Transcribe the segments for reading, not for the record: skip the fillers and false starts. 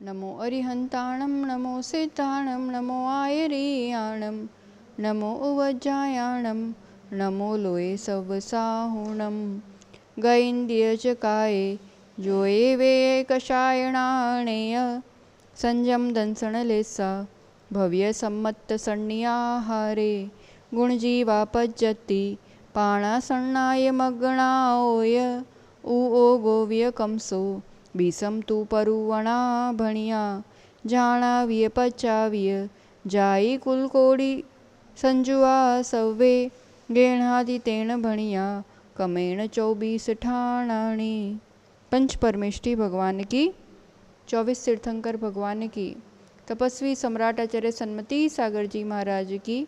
नमो अरिहंताणं नमो सिद्धाणं नमो आयरियाणं नमो उवज्जायाणं नमो लोये सवसाहुणं गैन्द्यचकाये जोये वे कषायणाणेय संजम दंसणलेसा भव्य सम्मत सन्नियाहारे गुणजीवापज्जति पाणासन्नाय मग्नाओय उओ गोव्य कंसो बीसम तू परुवणा भणिया जाणाव्य पचाव्य जाई कुलकोड़ी संजुआ सवे गेणादितेण भणिया कमेण 24 ठाणाणी। पंच परमेष्ठी भगवान की, 24 तीर्थंकर भगवान की, तपस्वी सम्राट आचार्य सन्मति सागर जी महाराज की,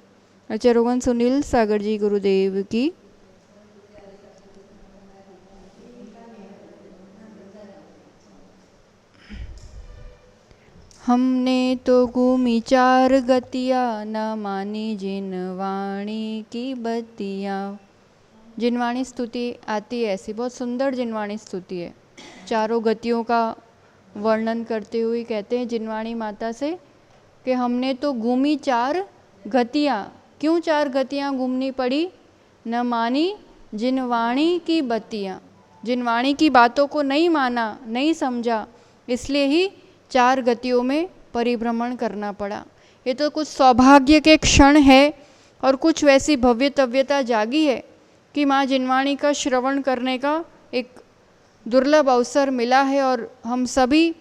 आचार्य सुनील सागर जी गुरुदेव की। हमने तो घूमी 4 गतिया न मानी जिनवाणी की बतिया। जिनवाणी स्तुति आती है ऐसी, बहुत सुंदर जिनवाणी स्तुति है। चारों गतियों का वर्णन करते हुए कहते हैं जिनवाणी माता से कि हमने तो घूमी 4 गतियाँ। क्यों 4 गतियाँ घूमनी पड़ी? न मानी जिनवाणी की बतियाँ, जिनवाणी की बातों को नहीं माना, नहीं समझा, इसलिए ही 4 गतियों में परिभ्रमण करना पड़ा। ये तो कुछ सौभाग्य के क्षण है और कुछ वैसी भव्यतव्यता जागी है कि माँ जिनवाणी का श्रवण करने का एक दुर्लभ अवसर मिला है और हम सभी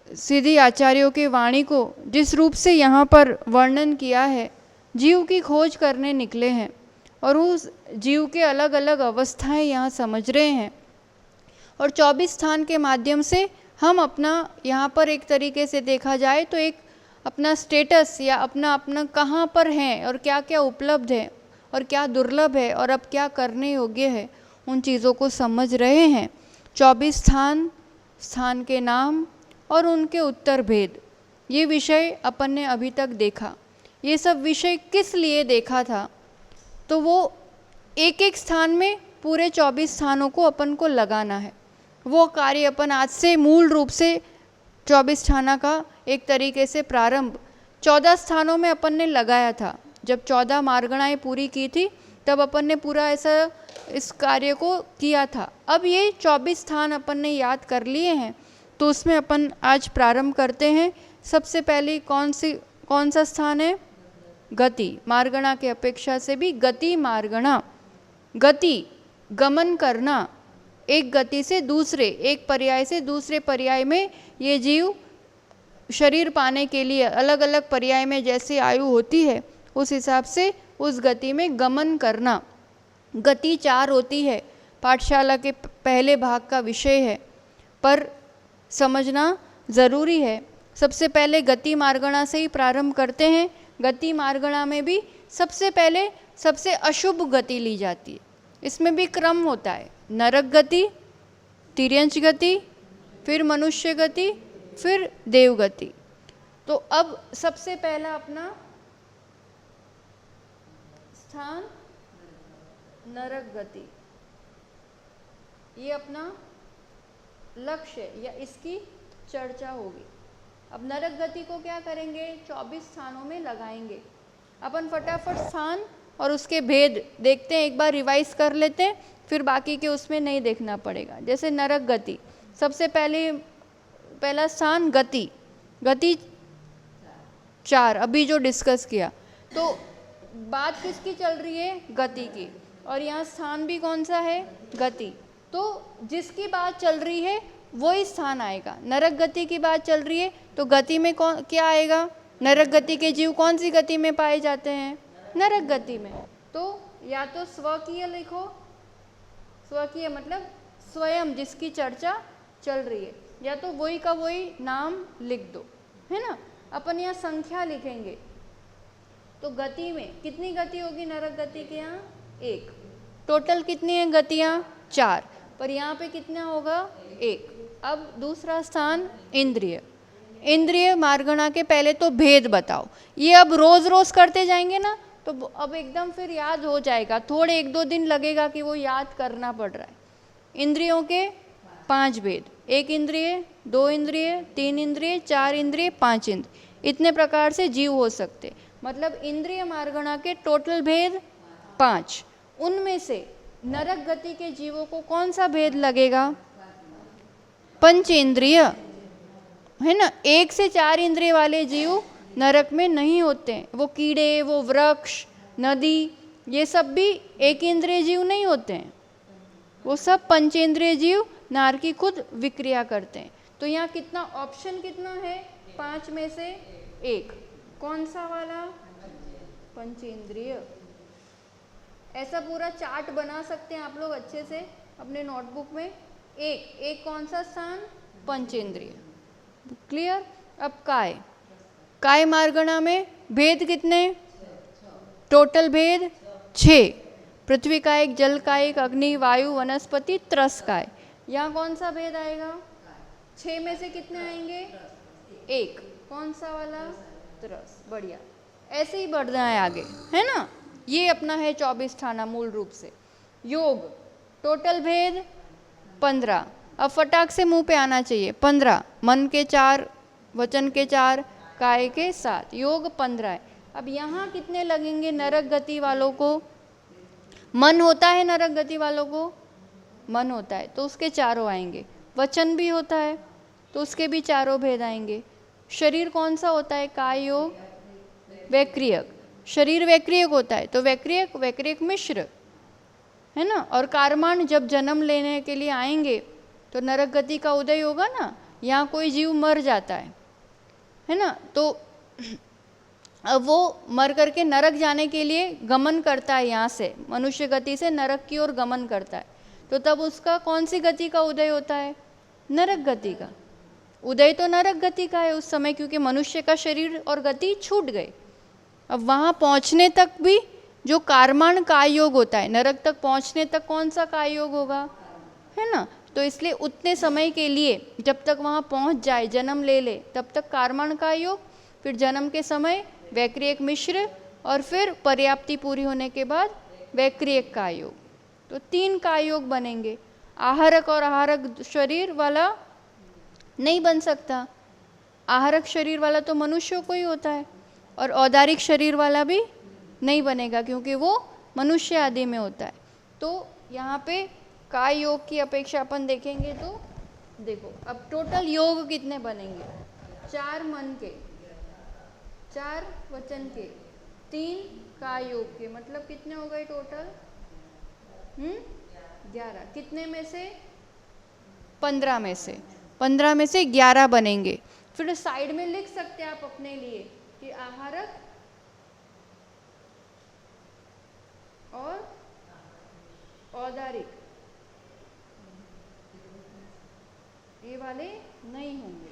सीधी आचार्यों के वाणी को जिस रूप से यहाँ पर वर्णन किया है, जीव की खोज करने निकले हैं और उस जीव के अलग अलग अवस्थाएं यहाँ समझ रहे हैं। और 24 स्थान के माध्यम से हम अपना यहाँ पर एक तरीके से देखा जाए तो एक अपना स्टेटस या अपना कहाँ पर हैं और क्या क्या उपलब्ध है और क्या दुर्लभ है और अब क्या करने योग्य है, उन चीज़ों को समझ रहे हैं। 24 स्थान के नाम और उनके उत्तर भेद, ये विषय अपन ने अभी तक देखा। ये सब विषय किस लिए देखा था? तो वो एक एक स्थान में पूरे 24 स्थानों को अपन को लगाना है। वो कार्य अपन आज से मूल रूप से 24 स्थाना का एक तरीके से प्रारंभ 14 स्थानों में अपन ने लगाया था। जब 14 मार्गणाएँ पूरी की थी तब अपन ने पूरा ऐसा इस कार्य को किया था। अब ये 24 स्थान अपन ने याद कर लिए हैं तो उसमें अपन आज प्रारंभ करते हैं। सबसे पहले कौन सा स्थान है? गति। मार्गणा के अपेक्षा से भी गति मार्गणा। गति, गमन करना, एक गति से दूसरे, एक पर्याय से दूसरे पर्याय में ये जीव शरीर पाने के लिए अलग अलग पर्याय में जैसे आयु होती है उस हिसाब से उस गति में गमन करना। गति 4 होती है, पाठशाला के पहले भाग का विषय है, पर समझना ज़रूरी है। सबसे पहले गति मार्गणा से ही प्रारंभ करते हैं। गति मार्गणा में भी सबसे पहले सबसे अशुभ गति ली जाती है। इसमें भी क्रम होता है, नरक गति, तिर्यंच गति, फिर मनुष्य गति, फिर देव गति। तो अब सबसे पहला अपना स्थान नरक गति, ये अपना लक्ष्य या इसकी चर्चा होगी। अब नरक गति को क्या करेंगे? 24 स्थानों में लगाएंगे। अपन फटाफट स्थान और उसके भेद देखते हैं, एक बार रिवाइज कर लेते हैं, फिर बाकी के उसमें नहीं देखना पड़ेगा। जैसे नरक गति, सबसे पहला स्थान गति। गति 4 अभी जो डिस्कस किया, तो बात किसकी चल रही है? गति की। और यहाँ स्थान भी कौन सा है? गति। तो जिसकी बात चल रही है वही स्थान आएगा। नरक गति की बात चल रही है तो गति में क्या आएगा? नरक गति के जीव कौन सी गति में पाए जाते हैं? नरक गति में। तो या तो स्वकीय लिखो, स्वकीय मतलब स्वयं जिसकी चर्चा चल रही है, या तो वही का वही नाम लिख दो, है ना। अपन यहाँ संख्या लिखेंगे तो गति में कितनी गति होगी? नरक गति के यहाँ 1। टोटल कितनी है गतियाँ? 4, पर यहाँ पे कितना होगा? 1। अब दूसरा स्थान इंद्रिय। इंद्रिय मार्गणा के पहले तो भेद बताओ। ये अब रोज रोज करते जाएंगे ना तो अब एकदम फिर याद हो जाएगा। थोड़े 1-2 दिन लगेगा कि वो याद करना पड़ रहा है। इंद्रियों के 5 भेद। एक इंद्रिय, दो इंद्रिय, तीन इंद्रिय, चार इंद्रिय, पांच इंद्रिय, इतने प्रकार से जीव हो सकते। मतलब इंद्रिय मार्गणा के टोटल भेद 5। उनमें से नरक गति के जीवों को कौन सा भेद लगेगा? पंचेंद्रिय, है ना। 1 से 4 इंद्रिय वाले जीव नरक में नहीं होते हैं। वो कीड़े, वो वृक्ष, नदी, ये सब भी एक इंद्रिय जीव नहीं होते हैं। वो सब पंचेंद्रिय जीव नार की खुद विक्रिया करते हैं। तो यहाँ कितना ऑप्शन कितना है? 5 में से 1। कौन सा वाला? पंचेंद्रिय। ऐसा पूरा चार्ट बना सकते हैं आप लोग अच्छे से अपने नोटबुक में। एक कौन सा स्थान? पंचेंद्रिय। क्लियर? अब काय मार्गणा में भेद कितने? टोटल भेद 6। पृथ्वी कायिक, जल कायिक, अग्नि, वायु, वनस्पति, त्रस काय। यहाँ कौन सा भेद आएगा? 6 में से कितने आएंगे? 1। कौन सा वाला? त्रस। बढ़िया, ऐसे ही बढ़ना है आगे, है ना। ये अपना है 24 ठाना मूल रूप से। योग टोटल भेद 15। अब फटाक से मुंह पे आना चाहिए। 15, मन के 4, वचन के 4, काय के 7, योग 15 है। अब यहाँ कितने लगेंगे नरक गति वालों को? मन होता है नरक गति वालों को? मन होता है तो उसके 4 आएंगे। वचन भी होता है तो उसके भी 4 भेद आएंगे। शरीर कौन सा होता है? काय योग वैक्रियक। शरीर वैक्रियक होता है तो वैक्रियक, वैक्रियक मिश्र, है ना। और कारमान जब जन्म लेने के लिए आएंगे तो नरक गति का उदय होगा ना। यहाँ कोई जीव मर जाता है ना, तो अब वो मर करके नरक जाने के लिए गमन करता है। यहाँ से मनुष्य गति से नरक की ओर गमन करता है, तो तब उसका कौन सी गति का उदय होता है? नरक गति का उदय। तो नरक गति का है उस समय, क्योंकि मनुष्य का शरीर और गति छूट गए। अब वहाँ पहुँचने तक भी जो कारमान काय योग होता है, नरक तक पहुँचने तक कौन सा काय योग होगा? है ना। तो इसलिए उतने समय के लिए जब तक वहाँ पहुँच जाए, जन्म ले ले, तब तक कारमान काय योग, फिर जन्म के समय वैक्रियक मिश्र, और फिर पर्याप्ति पूरी होने के बाद वैक्रियक काय योग। तो 3 काय योग बनेंगे। आहारक और आहारक शरीर वाला नहीं बन सकता। आहारक शरीर वाला तो मनुष्यों को ही होता है, और औदारिक शरीर वाला भी नहीं बनेगा क्योंकि वो मनुष्य आदि में होता है। तो यहाँ पे काय योग की अपेक्षा अपन देखेंगे तो देखो, अब टोटल योग कितने बनेंगे? 4 मन के, 4 वचन के, 3 काय योग के, मतलब कितने हो गए टोटल? 11। कितने में से? 15 में से। 15 में से 11 बनेंगे। फिर साइड में लिख सकते हैं आप अपने लिए कि आहारक और औदारिक ये वाले नहीं होंगे,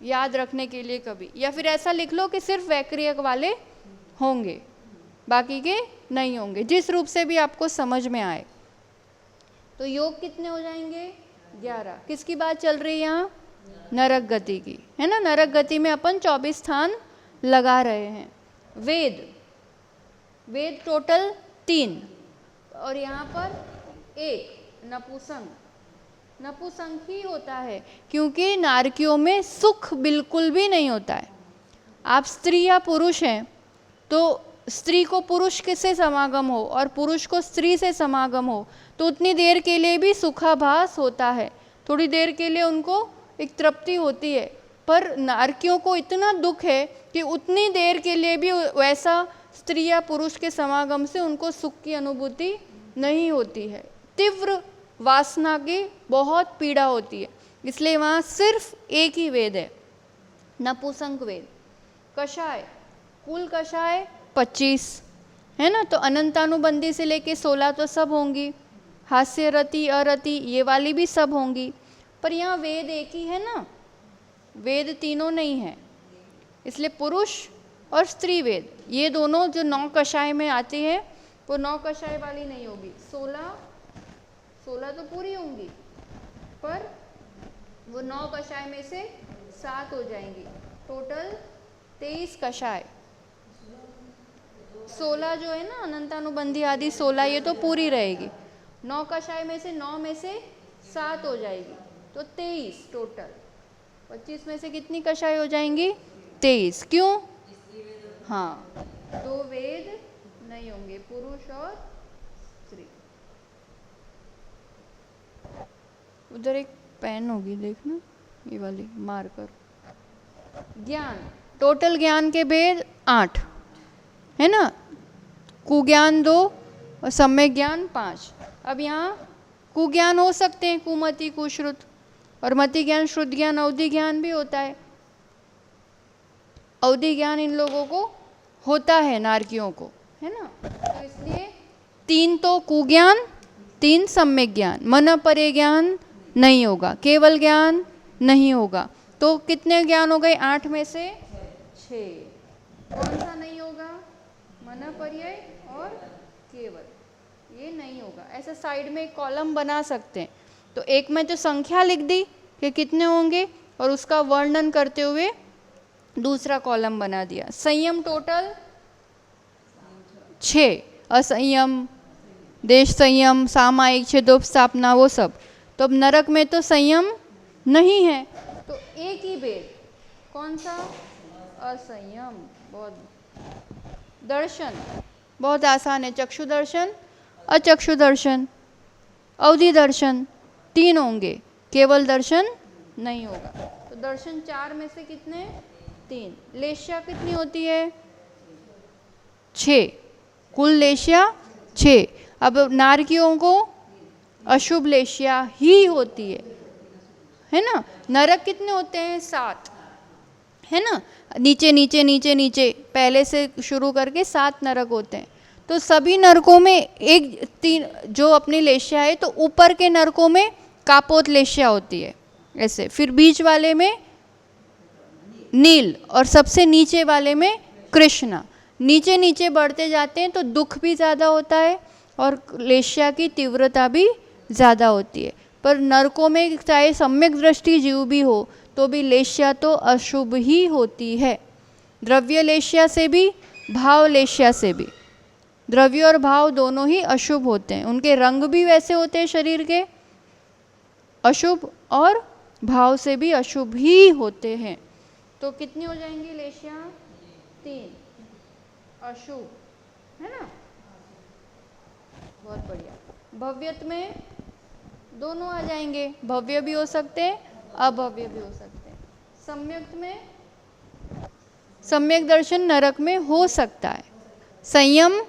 याद रखने के लिए कभी। या फिर ऐसा लिख लो कि सिर्फ वैक्रियक वाले होंगे, बाकी के नहीं होंगे, जिस रूप से भी आपको समझ में आए। तो योग कितने हो जाएंगे? 11। किसकी बात चल रही है यहाँ? नरक गति की, है ना। नरक गति में अपन 24 स्थान लगा रहे हैं। वेद टोटल 3, और यहाँ पर 1 नपुंसक ही होता है, क्योंकि नारकियों में सुख बिल्कुल भी नहीं होता है। आप स्त्री या पुरुष हैं तो स्त्री को पुरुष से समागम हो और पुरुष को स्त्री से समागम हो तो उतनी देर के लिए भी सुखाभास होता है, थोड़ी देर के लिए उनको एक तृप्ति होती है। पर नारकियों को इतना दुख है कि उतनी देर के लिए भी वैसा स्त्री या पुरुष के समागम से उनको सुख की अनुभूति नहीं होती है। तीव्र वासना की बहुत पीड़ा होती है, इसलिए वहाँ सिर्फ एक ही वेद है, नपुंसक वेद। कषाय, कुल कषाय 25 है ना। तो अनंतानुबंधी से लेके 16 तो सब होंगी। हास्य रति, अरति ये वाली भी सब होंगी। पर यहाँ वेद एक ही है ना, वेद तीनों नहीं है। इसलिए पुरुष और स्त्री वेद ये दोनों जो 9 कषाय में आती है वो 9 कषाय वाली नहीं होगी। 16 तो पूरी होंगी, पर वो 9 कषाय में से 7 हो जाएंगी। टोटल 23 कषाय। 16 जो है ना अनंतानुबंधी आदि 16 ये तो पूरी रहेगी। 9 कषाय में से 9 में से 7 हो जाएगी, तो 23 टोटल। 25 में से कितनी कषाय हो जाएंगी? 23। क्यों? हाँ, 2 वेद नहीं होंगे, पुरुष और स्त्री। उधर एक पेन होगी, देखना, ये वाली मार्कर। ज्ञान, टोटल ज्ञान के भेद 8 है ना, कुज्ञान 2 और सम्यक ज्ञान 5। अब यहाँ कुज्ञान हो सकते हैं, कुमति, कुश्रुत, और मति ज्ञान, श्रुत ज्ञान, अवधि ज्ञान भी होता है। अवधि ज्ञान इन लोगों को होता है, नारकियों को, है ना। तो इसलिए 3 तो कुज्ञान, 3 सम्यक ज्ञान, मन परे ज्ञान नहीं होगा, केवल ज्ञान नहीं होगा। तो कितने ज्ञान हो गए? 8 में से 6। कौन सा नहीं होगा? मन पर्याय और केवल, ये नहीं होगा। ऐसे साइड में एक कॉलम बना सकते हैं। तो एक में तो संख्या लिख दी कि कितने होंगे, और उसका वर्णन करते हुए दूसरा कॉलम बना दिया। संयम टोटल 6, असंयम, देश संयम, सामायिक, छेदोपस्थापना, वो सब। तो अब नरक में तो संयम नहीं है, तो एक ही भेद, कौन सा? असंयम। बहुत, दर्शन बहुत आसान है, चक्षु दर्शन, अचक्षु दर्शन, अवधि दर्शन 3 होंगे, केवल दर्शन नहीं होगा। तो दर्शन 4 में से कितने? 3। लेश्या कितनी होती है? 6। कुल लेश्या 6। अब नारकियों को अशुभ लेश्या ही होती है ना। नरक कितने होते हैं? 7, है ना। नीचे नीचे नीचे नीचे पहले से शुरू करके 7 नरक होते हैं। तो सभी नरकों में एक 3 जो अपनी लेश्या है, तो ऊपर के नरकों में कापोत लेश्या होती है ऐसे, फिर बीच वाले में नील, और सबसे नीचे वाले में कृष्णा। नीचे नीचे बढ़ते जाते हैं तो दुख भी ज़्यादा होता है और लेश्या की तीव्रता भी ज़्यादा होती है। पर नरकों में चाहे सम्यक दृष्टि जीव भी हो तो भी लेश्या तो अशुभ ही होती है, द्रव्य लेश्या से भी, भाव लेश्या से भी। द्रव्य और भाव दोनों ही अशुभ होते हैं, उनके रंग भी वैसे होते हैं शरीर के, अशुभ, और भाव से भी अशुभ ही होते हैं। तो कितनी हो जाएंगी लेश्या? 3, अशुभ, है ना। बहुत बढ़िया। भव्यत में दोनों आ जाएंगे, भव्य भी हो सकते हैं, अभव्य भी हो सकते हैं। सम्यक में, सम्यक दर्शन नरक में हो सकता है, संयम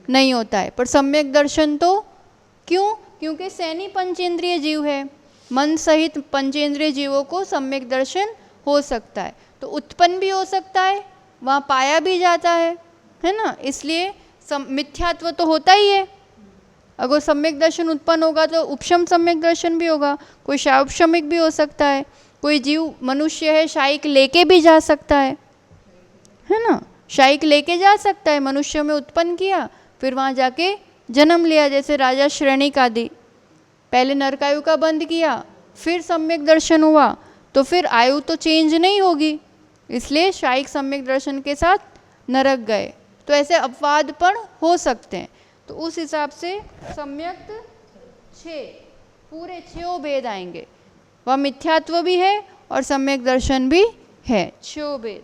नहीं होता है, पर सम्यक दर्शन तो क्यों? क्योंकि सैनी पंचेंद्रिय जीव है, मन सहित पंचेंद्रिय जीवों को सम्यक दर्शन हो सकता है। तो उत्पन्न भी हो सकता है, वहाँ पाया भी जाता है ना। इसलिए मिथ्यात्व तो होता ही है। अगर सम्यक दर्शन उत्पन्न होगा तो उपशम सम्यक दर्शन भी होगा, कोई शाउपशमिक भी हो सकता है, कोई जीव मनुष्य है शायिक लेके भी जा सकता है ना। शायिक लेके जा सकता है, मनुष्य में उत्पन्न किया, फिर वहाँ जाके जन्म लिया, जैसे राजा श्रेणिक आदि। पहले नरकायु का बंद किया, फिर सम्यक दर्शन हुआ, तो फिर आयु तो चेंज नहीं होगी, इसलिए शायिक सम्यक दर्शन के साथ नरक गए। तो ऐसे अपवाद पण हो सकते हैं। तो उस हिसाब से सम्यक 6, पूरे 6 भेद आएंगे, वह मिथ्यात्व भी है और सम्यक दर्शन भी है, 6 भेद।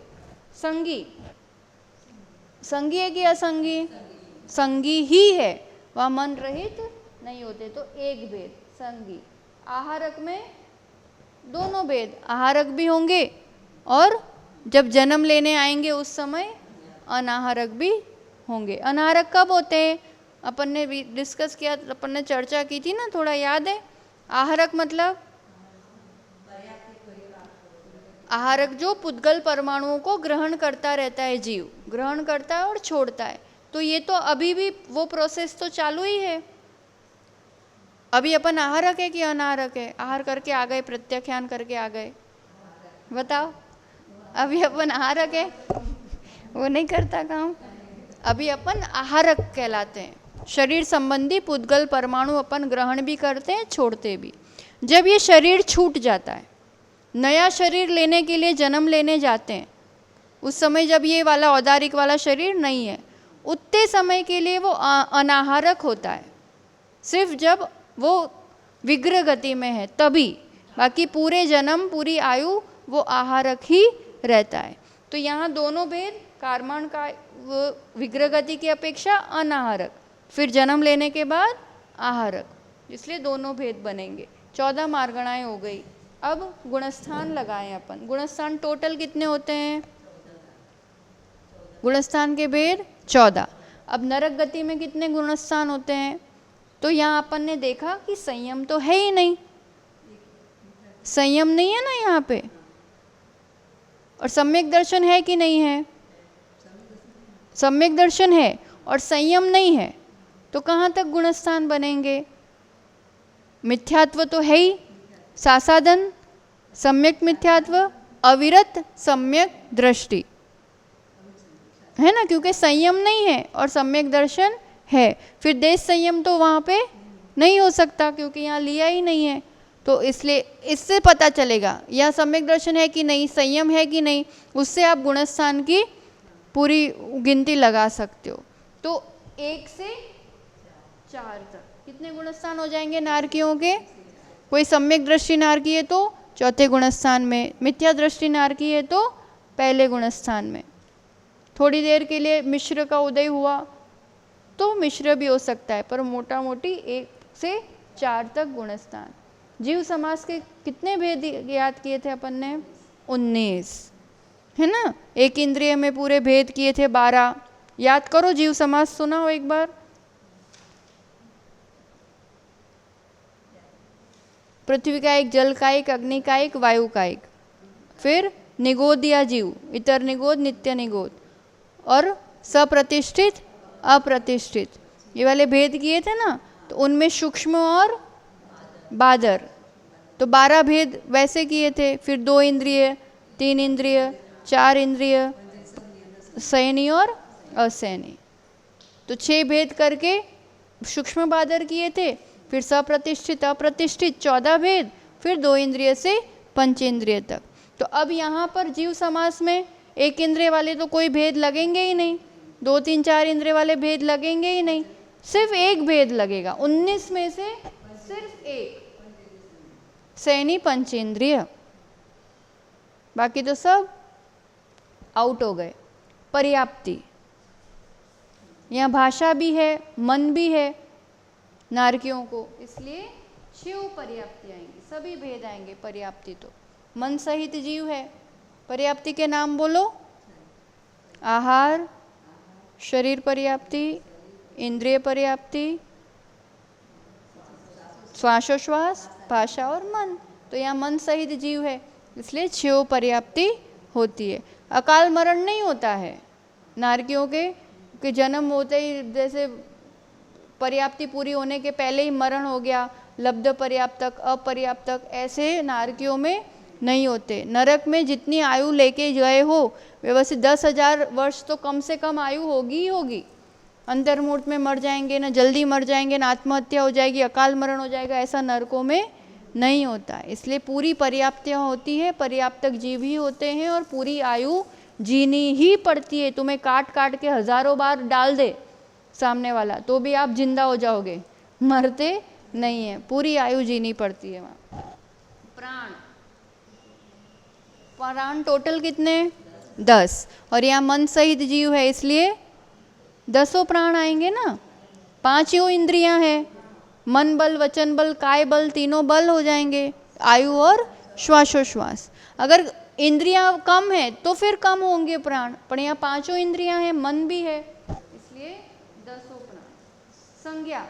संगी, संगी है कि असंगी? संगी ही है, वह मन रहित नहीं होते, तो एक भेद संगी। आहारक में दोनों भेद, आहारक भी होंगे और जब जन्म लेने आएंगे उस समय अनाहारक भी होंगे। अनाहारक कब होते हैं? अपन ने डिस्कस किया, अपन ने चर्चा की थी ना, थोड़ा याद है? आहारक मतलब आहारक जो पुद्गल परमाणुओं को ग्रहण करता रहता है, जीव ग्रहण करता है और छोड़ता है। तो ये तो अभी भी वो प्रोसेस तो चालू ही है। अभी अपन आहारक है कि अनाहारक है? आहार करके आ गए, प्रत्याख्यान करके आ गए, बताओ। अभी अपन आहारक है, वो नहीं करता काम। अभी अपन आहारक कहलाते हैं, शरीर संबंधी पुद्गल परमाणु अपन ग्रहण भी करते हैं, छोड़ते भी। जब ये शरीर छूट जाता है, नया शरीर लेने के लिए जन्म लेने जाते हैं, उस समय जब ये वाला औदारिक वाला शरीर नहीं है, उतने समय के लिए वो अनाहारक होता है। सिर्फ जब वो विग्रह गति में है तभी, बाकी पूरे जन्म पूरी आयु वो आहारक ही रहता है। तो यहाँ दोनों भेद, कारमान का विग्रह गति की अपेक्षा अनाहारक, फिर जन्म लेने के बाद आहारक, इसलिए दोनों भेद बनेंगे। 14 मार्गणाएं हो गई। अब गुणस्थान लगाएं अपन। गुणस्थान टोटल कितने होते हैं? गुणस्थान के भेद 14। अब नरक गति में कितने गुणस्थान होते हैं? तो यहाँ अपन ने देखा कि संयम तो है ही नहीं, संयम नहीं है ना यहाँ पे, और सम्यक दर्शन है कि नहीं है? सम्यक दर्शन है और संयम नहीं है, तो कहाँ तक गुणस्थान बनेंगे? मिथ्यात्व तो है ही, सासाधन, सम्यक मिथ्यात्व, अविरत सम्यक दृष्टि, है ना, क्योंकि संयम नहीं है और सम्यक दर्शन है। फिर देश संयम तो वहाँ पे नहीं हो सकता क्योंकि यहाँ लिया ही नहीं है। तो इसलिए इससे पता चलेगा यह सम्यक दर्शन है कि नहीं, संयम है कि नहीं, उससे आप गुणस्थान की पूरी गिनती लगा सकते हो। तो 1 से 4 तक कितने गुणस्थान हो जाएंगे नारकियों के? कोई सम्यक दृष्टि नारकी है तो चौथे गुणस्थान में, मिथ्या दृष्टि नारकी है तो पहले गुणस्थान में। थोड़ी देर के लिए मिश्र का उदय हुआ तो मिश्र भी हो सकता है, पर मोटा मोटी 1 से 4 तक गुणस्थान। जीव समास के कितने भेद याद किए थे अपन ने? 19, है ना। एक इंद्रिय में पूरे भेद किए थे 12। याद करो, जीव समास सुना हो एक बार? पृथ्वी का एक, जल का एक, अग्नि का एक, वायु का एक, फिर निगोद या जीव, इतर निगोद, नित्य निगोद, और सप्रतिष्ठित अप्रतिष्ठित, ये वाले भेद किए थे ना। तो उनमें सूक्ष्म और बादर, तो 12 भेद वैसे किए थे। फिर 2 इंद्रिय, 3 इंद्रिय, 4 इंद्रिय, सैनी और असैनी, तो 6 भेद करके सूक्ष्म बादर किए थे। फिर सप्रतिष्ठित अप्रतिष्ठित 14 भेद, फिर 2 इंद्रिय से पंचेंद्रिय तक। तो अब यहाँ पर जीव समास में 1 इंद्रिय वाले तो कोई भेद लगेंगे ही नहीं, 2, 3, 4 इंद्रिय वाले भेद लगेंगे ही नहीं, सिर्फ एक भेद लगेगा। 19 में से सिर्फ एक, सैनी पंचेंद्रिय, बाकी तो सब आउट हो गए। पर्याप्ति, यहाँ भाषा भी है, मन भी है नारकियों को, इसलिए 6 पर्याप्ति आएंगी, सभी भेद आएंगे। पर्याप्ति तो मन सहित जीव है। पर्याप्ति के नाम बोलो? आहार, शरीर पर्याप्ति, इंद्रिय पर्याप्ति, श्वासोश्वास, भाषा और मन। तो यहाँ मन सहित जीव है, इसलिए 6 पर्याप्ति होती है। अकाल मरण नहीं होता है नारकियों के, कि जन्म होते ही जैसे पर्याप्ति पूरी होने के पहले ही मरण हो गया, लब्ध पर्याप्तक, अपर्याप्तक, ऐसे नारकियों में नहीं होते। नरक में जितनी आयु लेके गए हो व्यवस्थित 10,000 वर्ष तो कम से कम आयु होगी ही होगी। अंतर्मुहूर्त में मर जाएंगे, ना जल्दी मर जाएंगे, ना आत्महत्या हो जाएगी, अकाल मरण हो जाएगा, ऐसा नरकों में नहीं होता है। इसलिए पूरी पर्याप्तियाँ होती है, पर्याप्तक जीव ही होते हैं और पूरी आयु जीनी ही पड़ती है। तुम्हें काट काट के हजारों बार डाल दे सामने वाला तो भी आप जिंदा हो जाओगे, मरते नहीं है, पूरी आयु जीनी पड़ती है वहाँ। प्राण, प्राण टोटल कितने? 10, और यहाँ मन सहित जीव है इसलिए 10 प्राण आएंगे ना। 5 इंद्रियां हैं, मन बल, वचन बल, काय बल, तीनों बल हो जाएंगे, आयु और श्वासोश्वास। अगर इंद्रियां कम है तो फिर कम होंगे प्राण, पर यहाँ 5 इंद्रियां हैं, मन भी है, इसलिए 10 प्राण। संज्ञा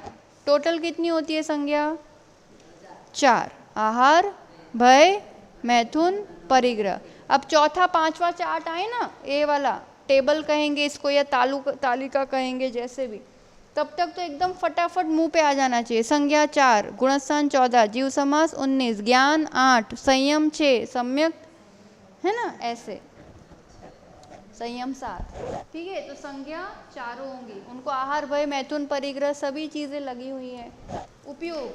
टोटल कितनी होती है? संज्ञा 4, आहार, भय, मैथुन, परिग्रह। अब चौथा, पांचवा चार्ट आए ना, ए वाला टेबल कहेंगे इसको या तालिका कहेंगे, जैसे भी, तब तक तो एकदम फटाफट मुंह पे आ जाना चाहिए। संज्ञा 4, गुणस्थान 14, जीव समास 19, ज्ञान 8, संयम 6, सम्यक, है ना, ऐसे संयम 7। ठीक है, तो संज्ञा 4 होंगी, उनको आहार, भय, मैथुन, परिग्रह सभी चीजें लगी हुई हैं। उपयोग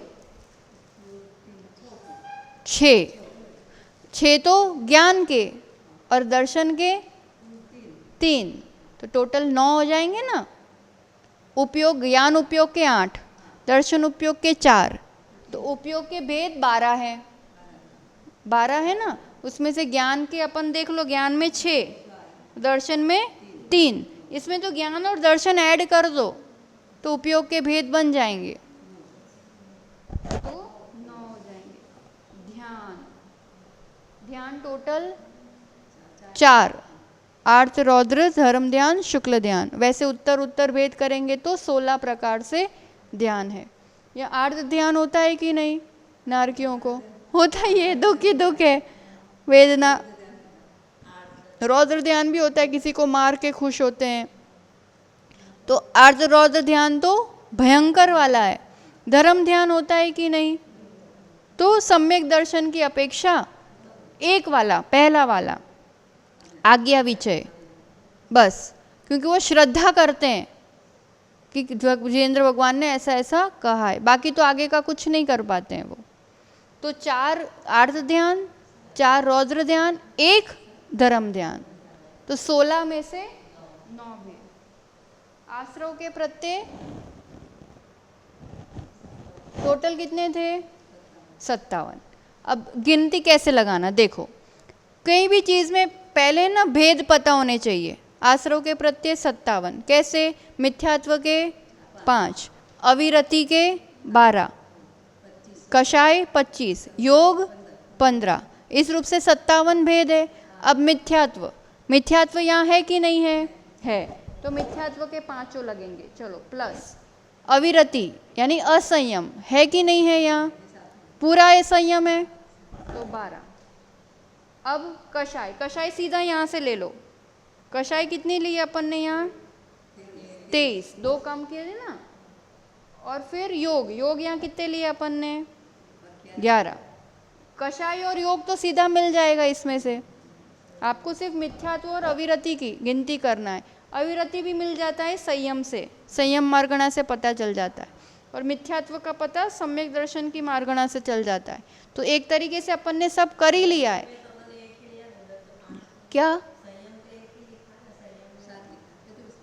6 तो ज्ञान के और दर्शन के 3, तो टोटल 9 हो जाएंगे ना। उपयोग, ज्ञान उपयोग के 8, दर्शन उपयोग के 4, तो उपयोग के भेद 12 हैं। 12 है ना, उसमें से ज्ञान के अपन देख लो, ज्ञान में 6, दर्शन में 3, इसमें तो ज्ञान और दर्शन ऐड कर दो तो उपयोग के भेद बन जाएंगे, तो 9 हो जाएंगे। ध्यान, ध्यान टोटल 4, आर्त रौद्र धर्म ध्यान शुक्ल ध्यान। वैसे उत्तर उत्तर भेद करेंगे तो 16 प्रकार से ध्यान है। या आर्त ध्यान होता है कि नहीं, नारकियों को होता ही है, दुख ही दुख है, वेदना। रौद्र ध्यान भी होता है, किसी को मार के खुश होते हैं, तो आर्त रौद्र ध्यान तो भयंकर वाला है। धर्म ध्यान होता है कि नहीं, तो सम्यक दर्शन की अपेक्षा एक वाला, पहला वाला आज्ञा विचय, बस, क्योंकि वो श्रद्धा करते हैं कि विजेंद्र भगवान ने ऐसा ऐसा कहा है, बाकी तो आगे का कुछ नहीं कर पाते हैं वो। तो 4 आर्त ध्यान, 4 रौद्र ध्यान, 1 धर्म ध्यान, तो 16 में से 9 भेद। आश्रव के प्रत्यय टोटल कितने थे, 57। अब गिनती कैसे लगाना, देखो कहीं भी चीज में पहले ना भेद पता होने चाहिए। आश्रव के प्रत्यय 57, कैसे, मिथ्यात्व के 5, अविरति के 12, कषाय 25, योग 15, इस रूप से 57 भेद है। अब मिथ्यात्व, मिथ्यात्व यहाँ है कि नहीं है, है, तो मिथ्यात्व के 5 लगेंगे, चलो प्लस। अविरति यानी असंयम है कि नहीं है, यहाँ पूरा असंयम है तो 12। अब कषाय, कषाय सीधा यहाँ से ले लो, कषाय कितनी ली अपन ने यहाँ, 23, 2 कम किए थे ना। और फिर योग, योग यहाँ कितने लिए अपन ने, 11। कषाय और योग तो सीधा मिल जाएगा इसमें से, आपको सिर्फ मिथ्यात्व और अविरति की गिनती करना है। अविरति भी मिल जाता है संयम से, संयम मार्गणा से पता चल जाता है, और मिथ्यात्व का पता सम्यक दर्शन की मार्गणा से चल जाता है। तो एक तरीके से अपन ने सब कर ही लिया है। क्या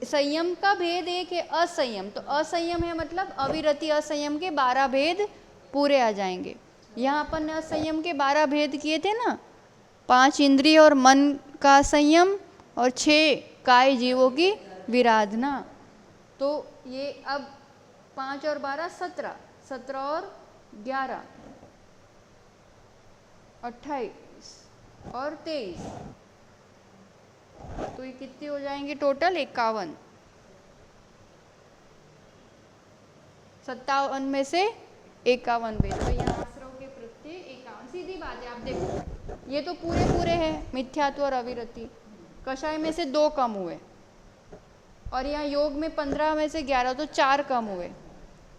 संयम का भेद एक है, असंयम, तो असंयम है मतलब अविरति असंयम के 12 भेद पूरे आ जाएंगे। यहाँ अपन ने असंयम के 12 भेद किए थे ना, 5 इंद्रिय और मन का संयम और 6 काय जीवों की विराधना। तो ये अब 5 और 12 17, 17 और 11 28 और 23, तो ये कितने हो जाएंगे टोटल, 51। 57 में से 51 भेद, तो यहाँ आश्रव के प्रत्यय 51, सीधी बात है। आप देखो ये तो पूरे पूरे हैं, मिथ्यात्व और अविरति। कषाय में से 2 कम हुए, और यहाँ योग में 15 में से 11, तो 4 कम हुए,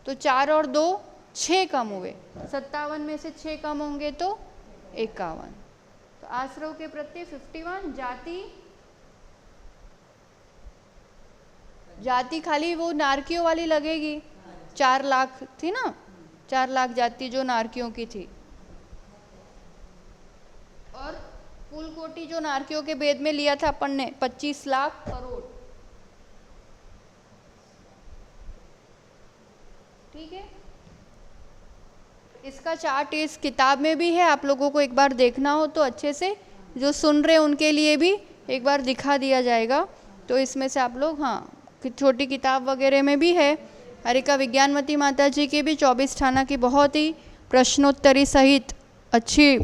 तो 4 और 2 6 कम हुए, 57 में से 6 कम होंगे तो 51। तो आश्रव के प्रत्यय 51। जाति, जाति खाली वो नारकियों वाली लगेगी, 4 लाख थी ना, 4 लाख जाति जो नारकियों की थी। और कुल कोटि जो नारकियों के भेद में लिया था अपन ने 25 लाख करोड़, ठीक है। इसका चार्ट इस किताब में भी है, आप लोगों को एक बार देखना हो तो अच्छे से, जो सुन रहे हैं उनके लिए भी एक बार दिखा दिया जाएगा। तो इसमें से आप लोग, हाँ छोटी किताब वगैरह में भी है। हरिका विज्ञानमती माता जी की भी 24 ठाना की बहुत ही प्रश्नोत्तरी सहित अच्छी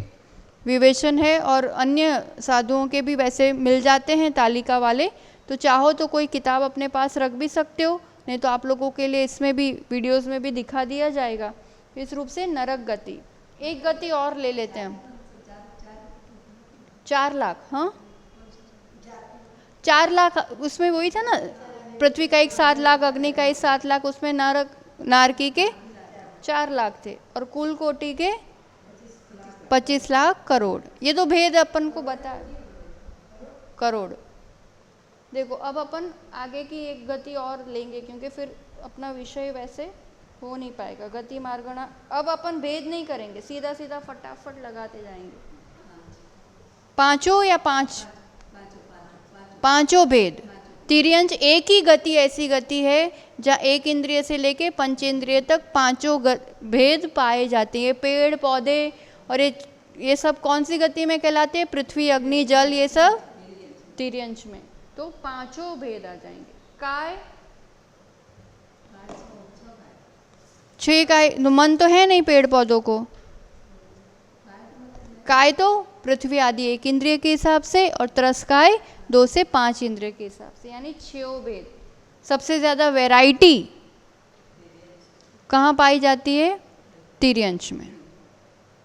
विवेचन है, और अन्य साधुओं के भी वैसे मिल जाते हैं तालिका वाले, तो चाहो तो कोई किताब अपने पास रख भी सकते हो, नहीं तो आप लोगों के लिए इसमें भी वीडियोस में भी दिखा दिया जाएगा। इस रूप से नरक गति, एक गति और ले लेते हैं, 4 लाख, हाँ 4 लाख, उसमें वही था ना, पृथ्वी का एक 7 लाख, अग्नि का एक 7 लाख, उसमें नरक नारकी के 4 लाख थे, और कुल कोटि के 25 लाख करोड़। ये तो भेद अपन को बता, करोड़। देखो अब अपन आगे की एक गति और लेंगे, क्योंकि फिर अपना विषय वैसे हो नहीं पाएगा। गति मार्गणा अब अपन भेद नहीं करेंगे, सीधा सीधा फटाफट लगाते जाएंगे। 5 या 5, 5 भेद। तिर्यंच एक ही गति ऐसी गति है जहाँ एक इंद्रिय से लेके पंचेंद्रिय तक 5 भेद पाए जाते हैं। पेड़ पौधे और ये ये सब कौन सी गति में कहलाते हैं? पृथ्वी, अग्नि, जल, ये सब तिर्यंश में। तो पांचों भेद आ जाएंगे। काय, 6 काय, मन तो है नहीं पेड़ पौधों को। काय तो पृथ्वी आदि 1 इंद्रिय के हिसाब से, और त्रस्काय 2 से 5 इंद्रिय के हिसाब से, यानी 6 भेद। सबसे ज्यादा वैरायटी कहाँ पाई जाती है? तिर्यंश में।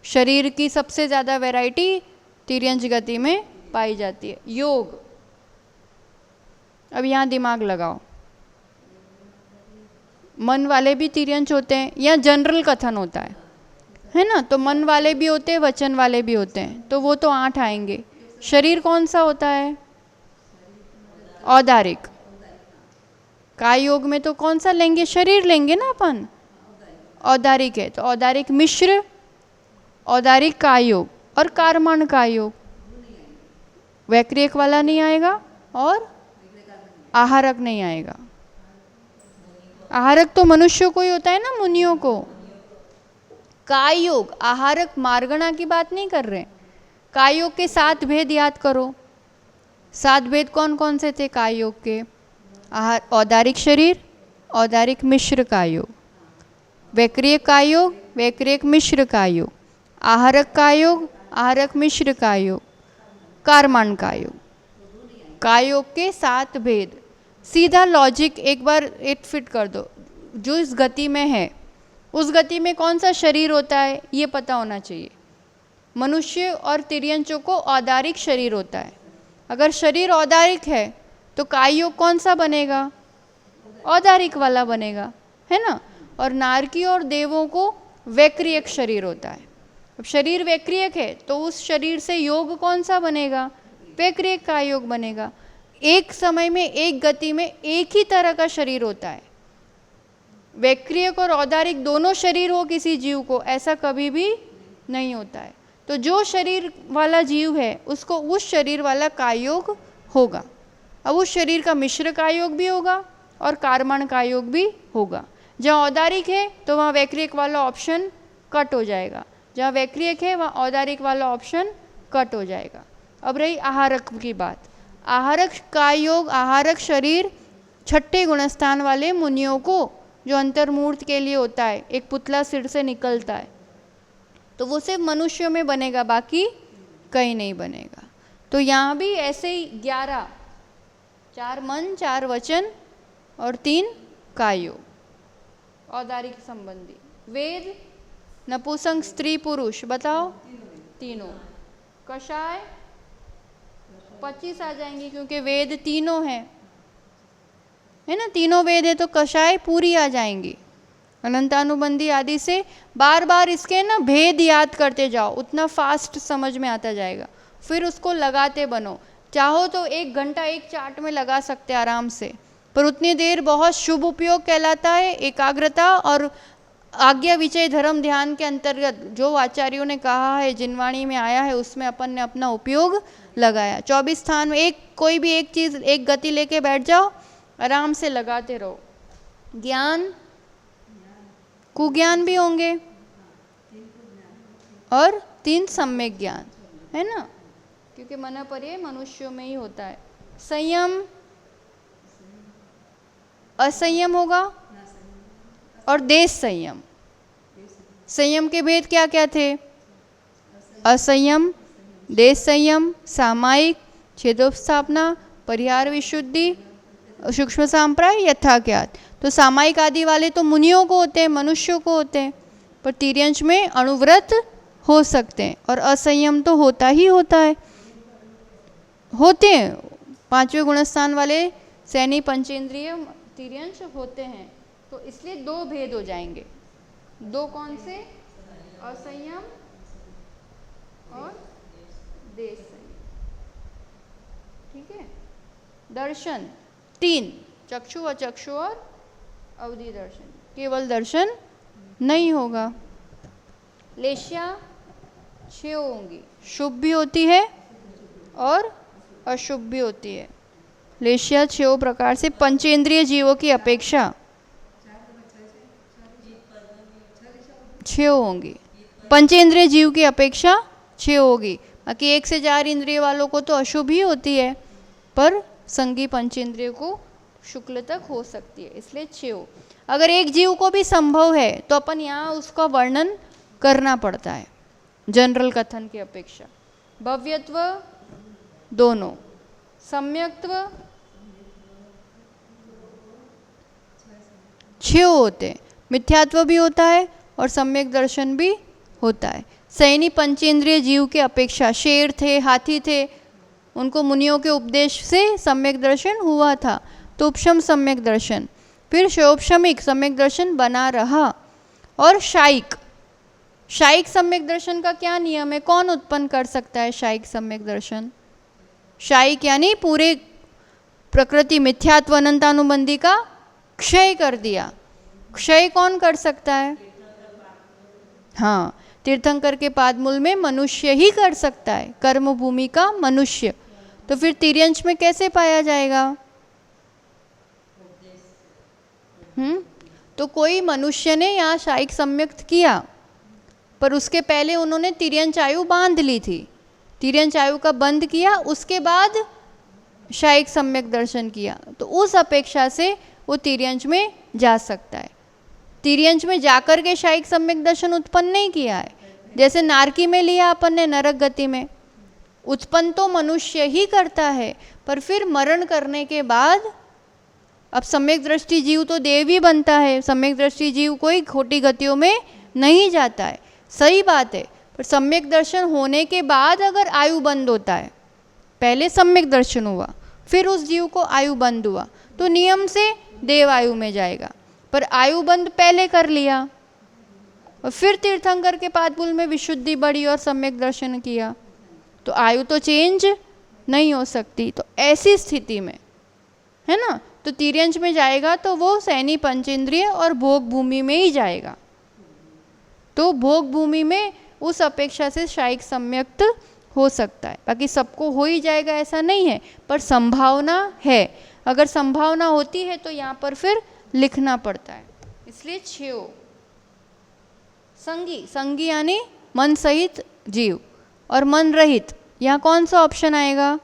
शरीर की सबसे ज्यादा वैरायटी तिर्यंश गति में पाई जाती है। योग, अब यहाँ दिमाग लगाओ, मन वाले भी तिर्यंश होते हैं या जनरल कथन होता है ना? तो मन वाले भी होते हैं, वचन वाले भी होते हैं, तो वो तो 8 आएंगे। शरीर कौन सा होता है? औदारिक। काय योग में तो कौन सा लेंगे? शरीर लेंगे ना अपन, औदारिक है। तो औदारिक मिश्र, औदारिक काय योग और कारमान काय योग। वैक्रियक वाला नहीं आएगा और आहारक नहीं आएगा। आहारक तो मनुष्यों को ही होता है ना, मुनियों को। काय योग, आहारक मार्गणा की बात नहीं कर रहे। काय योग के 7 भेद याद करो। 7 भेद कौन कौन से थे काय योग के? औदारिक शरीर, औदारिक मिश्र काय योग, वैक्रियक काय योग, वैक्रियक मिश्र काय योग, आहारक काय योग, आहारक मिश्र काय योग, कारमान काय योग। काय योग के 7 भेद। सीधा लॉजिक एक बार एक फिट कर दो, जो इस गति में है उस गति में कौन सा शरीर होता है ये पता होना चाहिए। मनुष्य और तिर्यंचों को औदारिक शरीर होता है। अगर शरीर औदारिक है तो काय योग कौन सा बनेगा? औदारिक वाला बनेगा, है ना? और नारकी और देवों को वैक्रियक शरीर होता है। अब शरीर वैक्रियक है तो उस शरीर से योग कौन सा बनेगा? वैक्रियक काय योग बनेगा। एक समय में एक गति में एक ही तरह का शरीर होता है। वैक्रियक और औदारिक दोनों शरीर हो किसी जीव को, ऐसा कभी भी नहीं होता है। तो जो शरीर वाला जीव है उसको उस शरीर वाला काय योग होगा। अब उस शरीर का मिश्र काय योग भी होगा और कारमान काय योग भी होगा। जहाँ औदारिक है तो वहाँ वैक्रियक वाला ऑप्शन कट हो जाएगा, जहाँ वैक्रियक है वहाँ औदारिक वाला ऑप्शन कट हो जाएगा। अब रही आहारक की बात। आहारक काय योग, आहारक शरीर 6ठे गुणस्थान वाले मुनियों को, जो अंतर्मूर्त के लिए होता है, एक पुतला सिर से निकलता है, तो वो सिर्फ मनुष्यों में बनेगा, बाकी कहीं नहीं बनेगा। तो यहाँ भी ऐसे ही 11, 4 मन, 4 वचन और 3 काय योग, औदारिक संबंधी। वेद, नपुंसक, स्त्री, पुरुष, बताओ तीनों। कषाय 25 आ जाएंगे क्योंकि वेद तीनों हैं, है ना? तीनों वेद है तो कषाय पूरी आ जाएंगी। अनंतानुबंधी आदि से बार बार इसके ना भेद याद करते जाओ, उतना फास्ट समझ में आता जाएगा। फिर उसको लगाते बनो। चाहो तो 1 घंटा एक चार्ट में लगा सकते आराम से, पर उतनी देर बहुत शुभ उपयोग कहलाता है। एकाग्रता और आज्ञा विचय धर्म ध्यान के अंतर्गत जो आचार्यों ने कहा है, जिनवाणी में आया है, उसमें अपन ने अपना उपयोग लगाया। 24 स्थान में कोई भी एक चीज़, एक गति लेके बैठ जाओ, आराम से लगाते रहो। ज्ञान, कुज्ञान भी होंगे और 3 सम्यक ज्ञान, है ना? क्योंकि मन पर्यय मनुष्यों में ही होता है। संयम, असंयम होगा और देश संयम। संयम के भेद क्या क्या थे? असंयम, देश संयम, सामायिक, छेदोपस्थापना, परिहार विशुद्धि, सूक्ष्म सांप्राय, यथाज्ञात। तो सामायिक आदि वाले तो मुनियों को होते हैं, मनुष्यों को होते हैं, पर तिर्यंश में अणुव्रत हो सकते हैं। और असंयम तो होता ही होता है, होते हैं। 5वें गुणस्थान वाले सैनी पंचेंद्रिय तिर्यंश होते हैं। तो इसलिए 2 भेद हो जाएंगे। 2 कौन से? असंयम और देश संयम। ठीक है। दर्शन 3, चक्षु, अचक्षु और अवधि दर्शन। केवल दर्शन नहीं होगा। लेश्या 6 होंगी, शुभ भी होती है और अशुभ भी होती है। लेश्या 6 प्रकार से पंचेंद्रिय जीवों की अपेक्षा 6 होंगी। पंचेंद्रिय जीव की अपेक्षा 6 होगी। बाकी 1 से 4 इंद्रिय वालों को तो अशुभ ही होती है, पर संगी पंचेंद्रिय को शुक्ल तक हो सकती है, इसलिए 6 हो। अगर एक जीव को भी संभव है तो अपन यहाँ उसका वर्णन करना पड़ता है जनरल कथन की अपेक्षा। भव्यत्व दोनों, सम्यक्त्व 6 होते हैं, मिथ्यात्व भी होता है और सम्यक दर्शन भी होता है। सैनी पंचेंद्रिय जीव के अपेक्षा शेर थे, हाथी थे, उनको मुनियों के उपदेश से सम्यक दर्शन हुआ था, तो उपशम सम्यक दर्शन, फिर शोपशमिक सम्यक दर्शन बना रहा। और शायिक, शायिक सम्यक दर्शन का क्या नियम है, कौन उत्पन्न कर सकता है शायिक सम्यक दर्शन? शायिक यानी पूरे प्रकृति मिथ्यात्व अनंतानुबंधी का क्षय कर दिया। क्षय कौन कर सकता है? हाँ, तीर्थंकर के पादमूल में मनुष्य ही कर सकता है, कर्म भूमि का मनुष्य। तो फिर तिर्यंश में कैसे पाया जाएगा? तो कोई मनुष्य ने यहाँ शायिक सम्यक्त किया, पर उसके पहले उन्होंने तिर्यंश आयु बांध ली थी, तिर्यंश आयु का बंद किया, उसके बाद शायिक सम्यक दर्शन किया, तो उस अपेक्षा से वो तिर्यंश में जा सकता है। तिर्यंश में जाकर के शायिक सम्यक दर्शन उत्पन्न नहीं किया है। जैसे नारकी में लिया अपन ने, नरक गति में उत्पन्न तो मनुष्य ही करता है, पर फिर मरण करने के बाद अब सम्यक दृष्टि जीव तो देव ही बनता है, सम्यक दृष्टि जीव कोई खोटी गतियों में नहीं जाता है, सही बात है। पर सम्यक दर्शन होने के बाद अगर आयु बंद होता है, पहले सम्यक दर्शन हुआ फिर उस जीव को आयु बंद हुआ, तो नियम से देव आयु में जाएगा। पर आयु बंद पहले कर लिया और फिर तीर्थंकर के पादमूल में विशुद्धि बढ़ी और सम्यक दर्शन किया, तो आयु तो चेंज नहीं हो सकती। तो ऐसी स्थिति में, है ना, तो तिर्यंश में जाएगा तो वो सैनी पंचेंद्रिय और भोग भूमि में ही जाएगा। तो भोग भूमि में उस अपेक्षा से शायिक सम्यक्त हो सकता है, बाकी सबको हो ही जाएगा ऐसा नहीं है, पर संभावना है। अगर संभावना होती है तो यहाँ पर फिर लिखना पड़ता है, इसलिए 6 हो। संगी, संगी यानी मन सहित जीव, और मन रहित, यहाँ कौन सा ऑप्शन आएगा?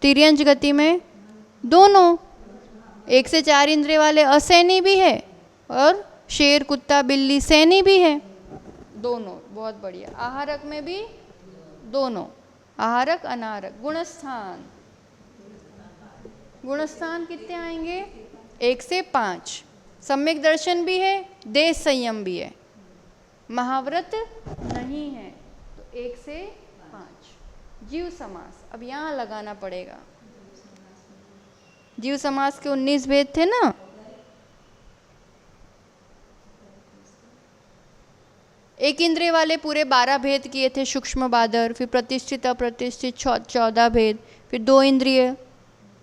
तिर्यंश गति में दोनों, 1 से 4 इंद्रिय वाले असैनी भी है और शेर कुत्ता बिल्ली सैनी भी है, दोनों। बहुत बढ़िया। आहारक में भी दोनों, आहारक अनाहारक। गुणस्थान, गुणस्थान कितने आएंगे? 1 से 5। सम्यक दर्शन भी है, देश संयम भी है, महाव्रत नहीं है, तो 1 से 5। जीव समास अब यहाँ लगाना पड़ेगा। जीव समास के 19 भेद थे ना, एक इंद्रिय वाले पूरे 12 भेद किए थे, सूक्ष्म बादर, फिर प्रतिष्ठित अप्रतिष्ठित 14 भेद, फिर 2 इंद्रिय,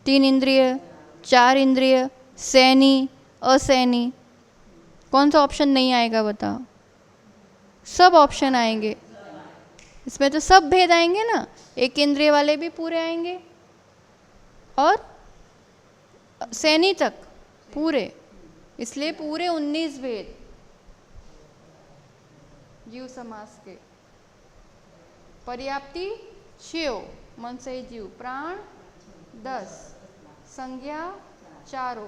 3 इंद्रिय, 4 इंद्रिय, सैनी असैनी। कौन सा ऑप्शन नहीं आएगा बताओ? सब ऑप्शन आएंगे, इसमें तो सब भेद आएंगे ना, एक इंद्रिय वाले भी पूरे आएंगे और सैनी तक पूरे, इसलिए पूरे 19 भेद जीव समास के। पर्याप्ति 6, मन से जीव, प्राण 10, संज्ञा 4,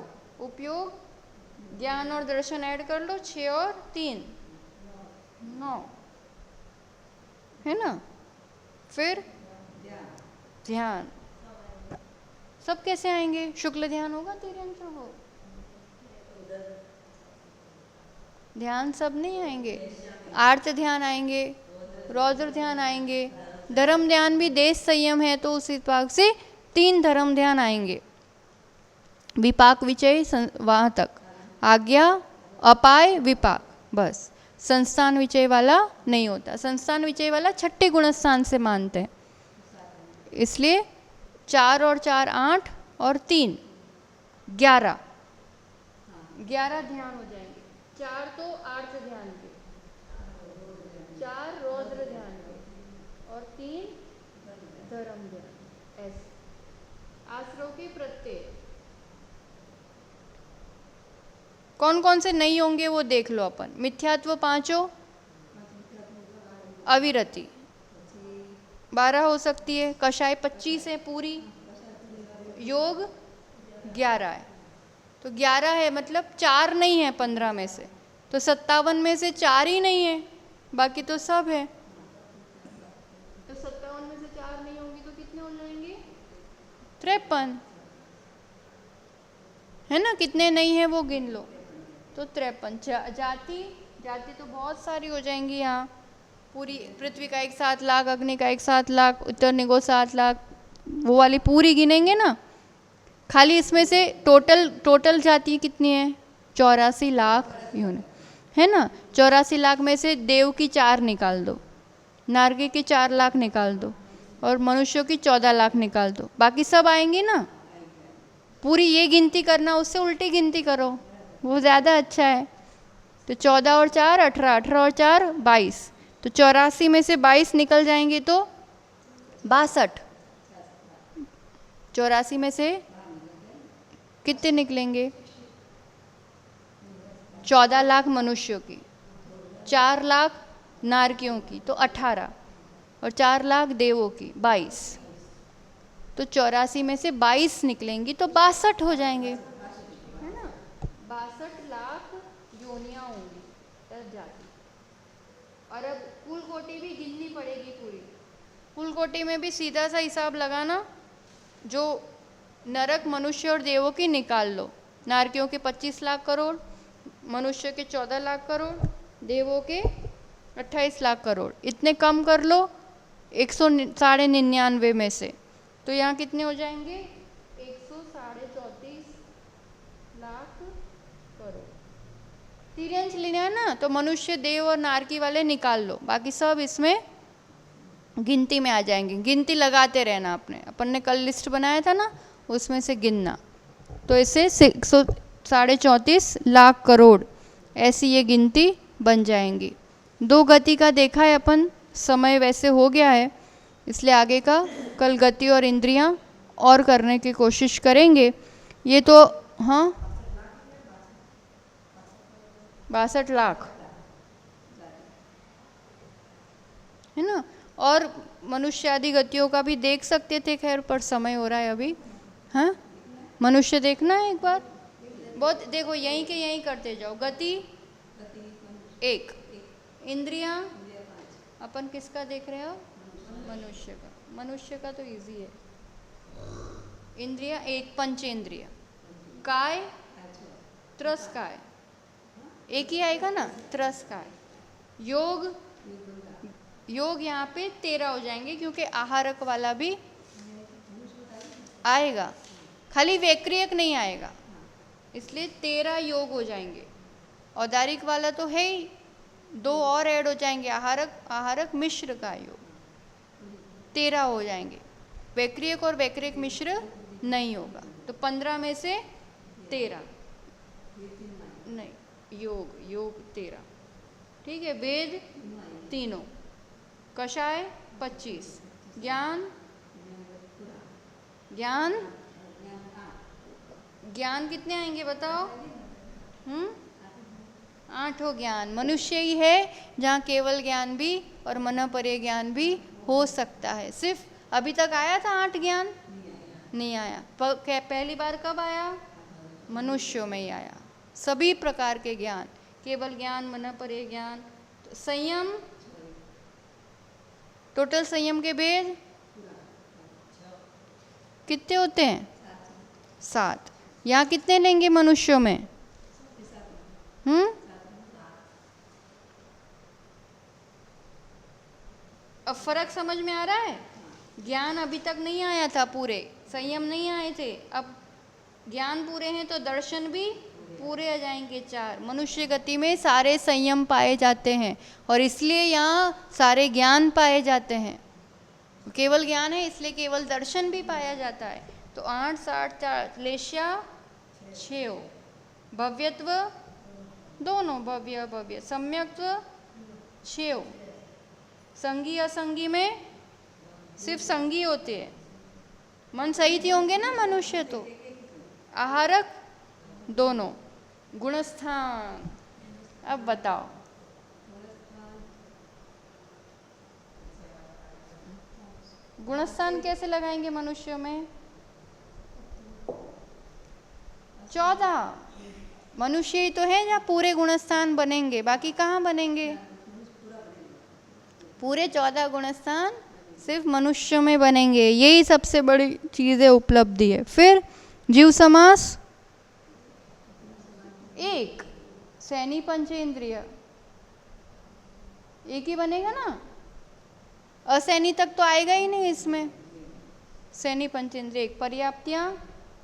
उपयोग ज्ञान और दर्शन ऐड कर लो, 6 और 3 9, है ना। फिर ध्यान, सब कैसे आएंगे? शुक्ल ध्यान होगा, तिर्यंश हो, ध्यान सब नहीं आएंगे। आर्त ध्यान आएंगे, रौद्र ध्यान आएंगे, धर्म ध्यान भी देश संयम है तो उस विभाग से 3 धर्म ध्यान आएंगे। विपाक विचय वहाँ तक, आज्ञा अपाय विपाक, बस। संस्थान विचय वाला नहीं होता, संस्थान विचय वाला छठे गुणस्थान से मानते हैं, इसलिए 4 और 4 8 और 3 11 ध्यान हो जाएंगे। 4 तो आर्त ध्यान के, 4 रौद्र ध्यान के और 3 धर्म ध्यान। ऐसे आश्रव के प्रत्यय कौन कौन से नहीं होंगे वो देख लो अपन। मिथ्यात्व 5, अविरति, 12 हो सकती है, कषाय 25 है पूरी, योग 11 है। तो 11 है मतलब 4 नहीं है 15 में से, तो 57 में से 4 ही नहीं है, बाकी तो सब है। तो 57 में से 4 नहीं होंगी तो कितने हो जाएंगे? 53 है ना। कितने नहीं है वो गिन लो। तो 53। जाति तो बहुत सारी हो जाएंगी यहाँ। पूरी पृथ्वी का 1 7 लाख, अग्नि का 1 7 लाख, उत्तर निगो 7 लाख, वो वाली पूरी गिनेंगे ना। खाली इसमें से टोटल जाति कितनी है? 84 लाख यूनिट है ना। 84 लाख में से देव की 4 निकाल दो, नारगी की 4 लाख निकाल दो, और मनुष्यों की 14 लाख निकाल दो, बाकी सब आएंगे ना। पूरी ये गिनती करना, उससे उल्टी गिनती करो, वो ज़्यादा अच्छा है। तो 14 और 4 18, 18 और 4 22, तो 84 में से 22 निकल जाएंगे तो 62। 84 में से कितने निकलेंगे? 14 लाख मनुष्यों की, 4 लाख नारकियों की तो 18, और 4 लाख देवों की 22। तो 84 में से 22 निकलेंगी तो 62 हो जाएंगे, है ना। 62 लाख योनियां होंगी तब जाती। और अब कुल कोटि भी गिननी पड़ेगी पूरी। कुल कोटि में भी सीधा सा हिसाब लगाना, जो नरक मनुष्य और देवों की निकाल लो। नारकियों के 25 लाख करोड़, मनुष्य के 14 लाख करोड़, देवों के 28 लाख करोड़। इतने कम कर लो 199 में से, तो यहाँ कितने हो जाएंगे? 134 लाख करोड़। तिर्यंश लेना है ना, तो मनुष्य, देव और नारकी वाले निकाल लो, बाकी सब इसमें गिनती में आ जाएंगे। गिनती लगाते रहना। अपन ने कल लिस्ट बनाया था ना, उसमें से गिनना। तो इससे 134 लाख करोड़ ऐसी ये गिनती बन जाएंगी। 2 गति का देखा है अपन, समय वैसे हो गया है, इसलिए आगे का कल गति और इंद्रियां और करने की कोशिश करेंगे। ये तो हाँ 62 लाख है ना। और मनुष्य आदि गतियों का भी देख सकते थे, खैर पर समय हो रहा है अभी। हाँ मनुष्य देखना है एक बार, बहुत देखो, यहीं के यहीं करते जाओ। गति 1, इंद्रियां अपन किसका देख रहे हो? मनुष्य का। मनुष्य का तो इजी है। इंद्रिया 1, पंचेंद्रिय, काय, त्रस्काय, एक ही आएगा ना, त्रस्काय। योग यहाँ पे 13 हो जाएंगे, क्योंकि आहारक वाला भी आएगा, खाली वैक्रियक नहीं आएगा, इसलिए 13 योग हो जाएंगे। औदारिक वाला तो है ही, 2 और ऐड हो जाएंगे, आहारक मिश्र का योग 13 हो जाएंगे। वैक्रियक और वैक्रियक मिश्र नहीं होगा, तो 15 में से 13 नहीं, योग 13, ठीक है। वेद तीनों, कषाय 25, ज्ञान कितने आएंगे बताओ? 8 हो ज्ञान। मनुष्य ही है जहाँ केवल ज्ञान भी और मनोपरे ज्ञान भी हो सकता है। सिर्फ अभी तक आया था 8 ज्ञान? नहीं आया। पहली बार कब आया? मनुष्यों में ही आया। सभी प्रकार के ज्ञान, केवल ज्ञान, मनोपरे ज्ञान। तो संयम, टोटल संयम के भेद कितने होते हैं? 7। यहाँ कितने लेंगे मनुष्यों में? अब फर्क समझ में आ रहा है? ज्ञान अभी तक नहीं आया था, पूरे संयम नहीं आए थे। अब ज्ञान पूरे हैं तो दर्शन भी पूरे आ जाएंगे। 4 मनुष्य गति में सारे संयम पाए जाते हैं, और इसलिए यहाँ सारे ज्ञान पाए जाते हैं। केवल ज्ञान है इसलिए केवल दर्शन भी पाया जाता है। तो 8 60 4 लेश्या 6 हो। भव्यत्व दोनों, भव्य सम्यक्त्व 6 हो। संगी असंगी में सिर्फ संगी होते हैं। मन सही थी होंगे ना मनुष्य तो। आहारक दोनों। गुणस्थान अब बताओ। गुणस्थान कैसे लगाएंगे मनुष्य में? 14 मनुष्य ही तो है जहाँ पूरे गुणस्थान बनेंगे, बाकी कहाँ बनेंगे? पूरे 14 गुणस्थान सिर्फ मनुष्य में बनेंगे। यही सबसे बड़ी चीज़ है, उपलब्धि है। फिर जीव समास 1, सैनी पंचेंद्रिय एक ही बनेगा ना, असैनी तक तो आएगा ही नहीं इसमें। सैनी पंचेंद्रिय 1, पर्याप्तियाँ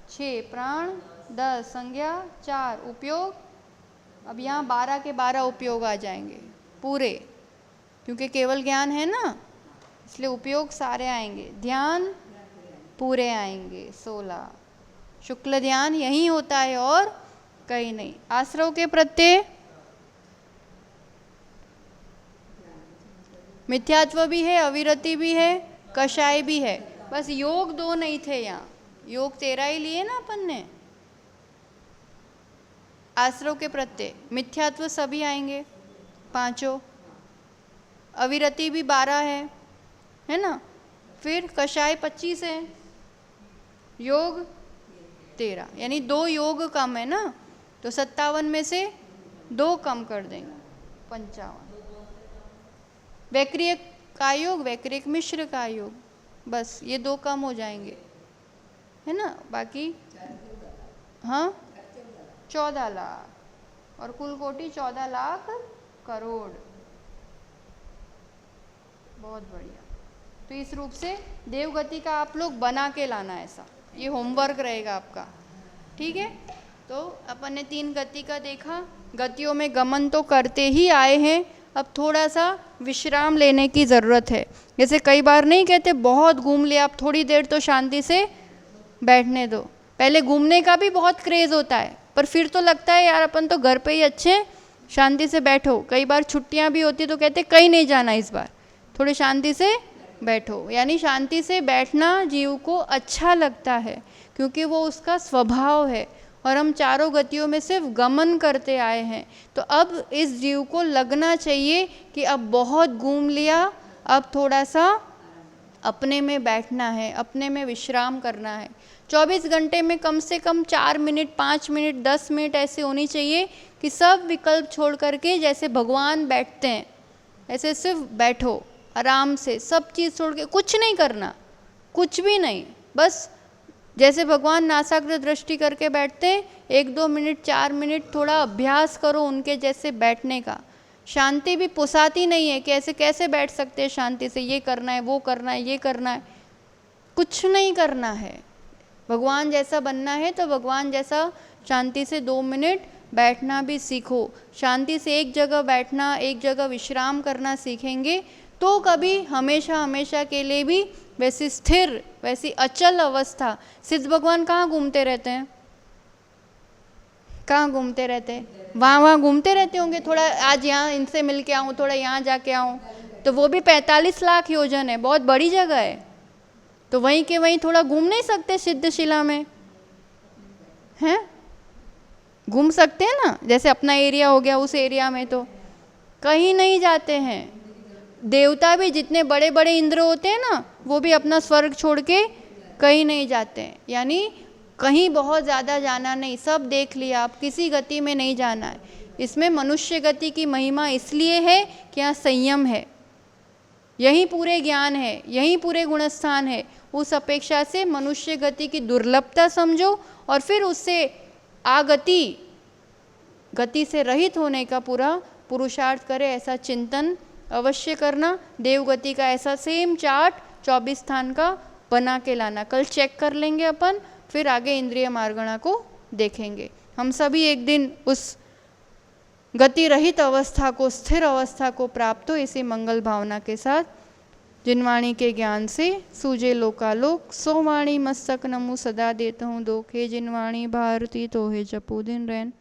6, प्राण 10, संज्ञा 4, उपयोग अब यहाँ 12 के 12 उपयोग आ जाएंगे पूरे, क्योंकि केवल ज्ञान है ना, इसलिए उपयोग सारे आएंगे। ध्यान पूरे आएंगे 16, शुक्ल ध्यान यही होता है और कहीं नहीं। आश्रव के प्रत्यय मिथ्यात्व भी है, अविरति भी है, कषाय भी है, बस योग 2 नहीं थे यहाँ। योग 13 ही लिए ना अपन ने। आश्रव के प्रत्यय मिथ्यात्व सभी आएंगे 5, अविरति भी 12 है ना। फिर कषाय 25 है, योग 13, यानी 2 योग कम है ना, तो 57 में से 2 कम कर देंगे, 55। वैक्रिय का योग, वैक्रिय मिश्र का योग, बस ये 2 कम हो जाएंगे, है ना। बाकी हाँ 14 लाख और कुल कोटि 14 लाख करोड़। बहुत बढ़िया। तो इस रूप से देवगति का आप लोग बना के लाना, ऐसा ये होमवर्क रहेगा आपका, ठीक है। तो अपन ने 3 गति का देखा, गतियों में गमन तो करते ही आए हैं, अब थोड़ा सा विश्राम लेने की ज़रूरत है। जैसे कई बार नहीं कहते बहुत घूम लिया, आप थोड़ी देर तो शांति से बैठने दो। पहले घूमने का भी बहुत क्रेज़ होता है, पर फिर तो लगता है यार अपन तो घर पे ही अच्छे, शांति से बैठो। कई बार छुट्टियां भी होती तो कहते कहीं नहीं जाना, इस बार थोड़ी शांति से बैठो। यानी शांति से बैठना जीव को अच्छा लगता है, क्योंकि वो उसका स्वभाव है। और हम चारों गतियों में सिर्फ गमन करते आए हैं, तो अब इस जीव को लगना चाहिए कि अब बहुत घूम लिया, अब थोड़ा सा अपने में बैठना है, अपने में विश्राम करना है। 24 घंटे में कम से कम 4 मिनट, 5 मिनट, 10 मिनट ऐसे होनी चाहिए कि सब विकल्प छोड़ करके जैसे भगवान बैठते हैं ऐसे सिर्फ बैठो आराम से, सब चीज़ छोड़ के, कुछ नहीं करना, कुछ भी नहीं, बस जैसे भगवान नासाग्र दृष्टि करके बैठते, 1-2 मिनट, 4 मिनट थोड़ा अभ्यास करो उनके जैसे बैठने का। शांति भी पुसाती नहीं है कि ऐसे कैसे बैठ सकते हैं शांति से, ये करना है, वो करना है, ये करना है, कुछ नहीं करना है। भगवान जैसा बनना है तो भगवान जैसा शांति से 2 मिनट बैठना भी सीखो। शांति से एक जगह बैठना, एक जगह विश्राम करना सीखेंगे तो कभी हमेशा हमेशा के लिए भी वैसी स्थिर, वैसी अचल अवस्था। सिद्ध भगवान कहाँ घूमते रहते हैं? कहाँ घूमते रहते हैं? वहाँ घूमते रहते होंगे। थोड़ा आज यहाँ इनसे मिल के आऊँ, थोड़ा यहाँ जाके आऊँ, तो वो भी 45 लाख योजन है, बहुत बड़ी जगह है, तो वहीं के वहीं थोड़ा घूम नहीं सकते? सिद्धशिला में हैं, घूम सकते हैं ना, जैसे अपना एरिया हो गया, उस एरिया में तो कहीं नहीं जाते हैं। देवता भी जितने बड़े बड़े इंद्र होते हैं ना, वो भी अपना स्वर्ग छोड़ के कहीं नहीं जाते हैं। यानी कहीं बहुत ज़्यादा जाना नहीं, सब देख लिया, आप किसी गति में नहीं जाना है। इसमें मनुष्य गति की महिमा इसलिए है कि यहाँ संयम है, यहीं पूरे ज्ञान है, यहीं पूरे गुणस्थान है। उस अपेक्षा से मनुष्य गति की दुर्लभता समझो और फिर उससे आगति, गति से रहित होने का पूरा पुरुषार्थ करे, ऐसा चिंतन अवश्य करना। देवगति का ऐसा सेम चार्ट 24 स्थान का बना के लाना। कल चेक कर लेंगे अपन, फिर आगे इंद्रिय मार्गणा को देखेंगे। हम सभी एक दिन उस गति रहित अवस्था को, स्थिर अवस्था को प्राप्त हो, इसी मंगल भावना के साथ जिनवाणी के ज्ञान से सूझे लोकालोक। सो वाणी मस्तक नमु सदा देता हूँ दोखे, जिनवाणी भारती तो है जपू दिन रैन।